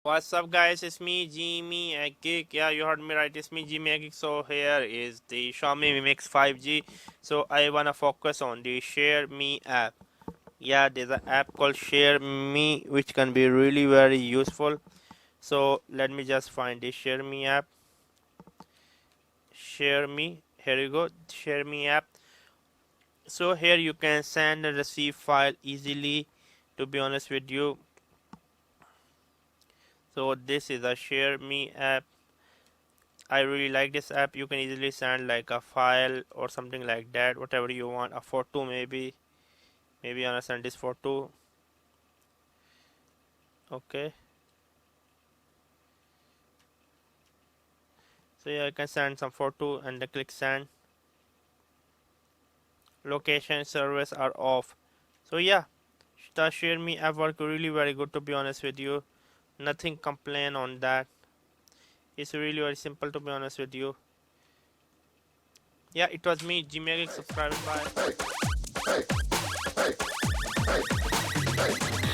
What's up, guys? It's me, JimmyaGeek. Yeah, you heard me right. It's me, JimmyaGeek. So here is the Xiaomi Mi Mix 5G. So I wanna focus on the ShareMe app. Yeah, there's an app called ShareMe which can be really very useful. So let me just find the ShareMe app. ShareMe. Here you go. ShareMe app. So here you can send and receive file easily. To be honest with you. So this is a ShareMe app. I really like this app. You can easily send like a file or something like that, whatever you want, a photo maybe I wanna send this photo. Okay, so yeah, I can send some photo and then click send. Location service are off. So yeah, the ShareMe app work really very good, to be honest with you. Nothing complain on that. It's really very simple, to be honest with you. Yeah, it was me, JimmyaGeek. Subscribe. Bye.